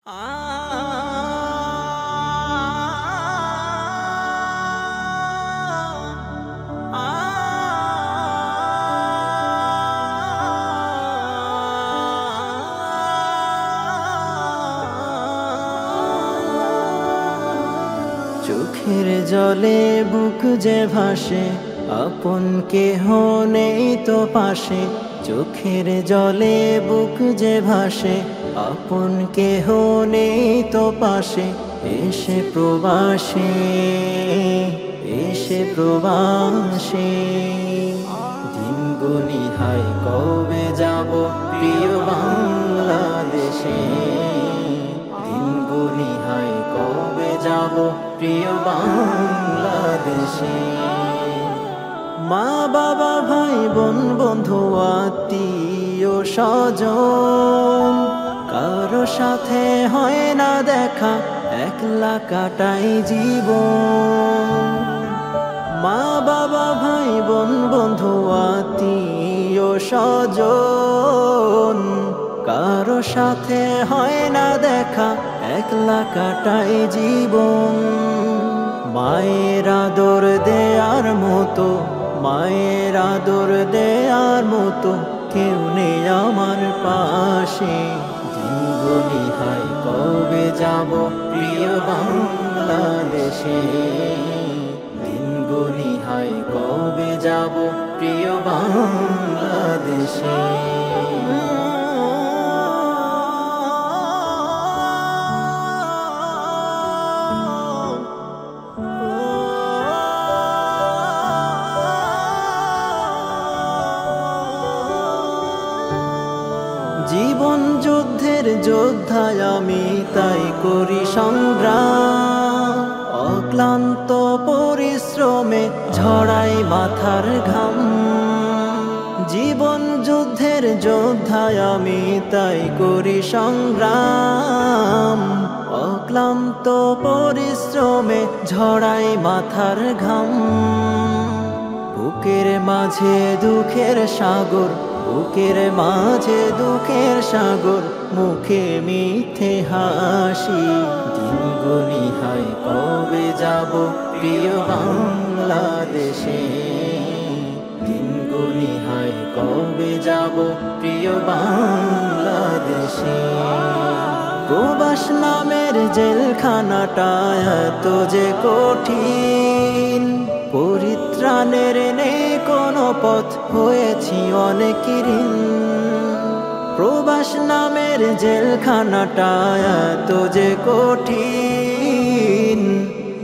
চোখের জলে বুক যে ভাসে, আপন কেহ নেই তো পাশে। চোখের জলে বুক যে ভাসে, আপন কেহ নেই তো পাশে। এসে প্রবাসে, এসে প্রবাসে, দিন গুনি হাই কবে যাব প্রিয় বাংলাদেশে। দিন গুনি হাই কবে যাব প্রিয় বাংলাদেশে। মা বাবা ভাই বোন বন্ধু আত্মীয় স্বজন, কারো সাথে হয় না দেখা, একলা কাটাই জীবন। মা বাবা ভাই বোন বন্ধু আত্মীয় স্বজন, কারো সাথে হয় না দেখা, একলা কাটাই জীবন। মায়ের আদর দেয়ার মতো, মায়ের আদর দেয়ার মতো কেউ নেই আমার পাশে। দিন গুনি হাই কবে যাব প্রিয় বাংলাদেশে। দিন গুনি হাই কবে যাব প্রিয় বাংলাদেশে। জীবন যুদ্ধের যোদ্ধায় আমি তাই করি সংগ্রাম, অক্লান্ত পরিশ্রমে ঝরাই মাথার ঘাম। জীবন যুদ্ধের যোদ্ধায় আমি তাই করি সংগ্রাম, অক্লান্ত পরিশ্রমে ঝরাই মাথার ঘাম। বুকের মাঝে দুঃখের সাগর, বুকের মাঝে দুঃখের সাগর, মুখে মিথ্যে হাসি। দিন গুনি হাই কবে যাব প্রিয় বাংলাদেশে। দিন গুনি হাই কবে যাব প্রিয় বাংলাদেশে। প্রবাস নামের জেলখানাটা এত যে কঠিন, পরিত্রাণের নেই কোনো পথ, হয়েছি অনেক ঋণ। প্রবাস নামের জেলখানাটা এত যে কঠিন,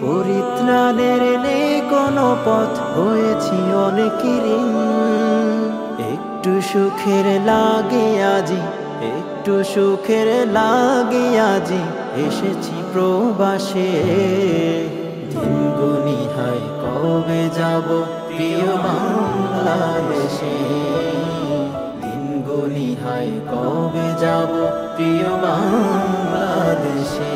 পরিত্রাণের নেই কোনো পথ, হয়েছি অনেক ঋণ। একটু সুখের লাগে আজি, একটু সুখের লাগে আজি, এসেছি প্রবাসে। দিন গুনি হাই কবে যাব প্রিয় বাংলাদেশে। দিন গুনি হাই কবে যাব প্রিয় বাংলাদেশে।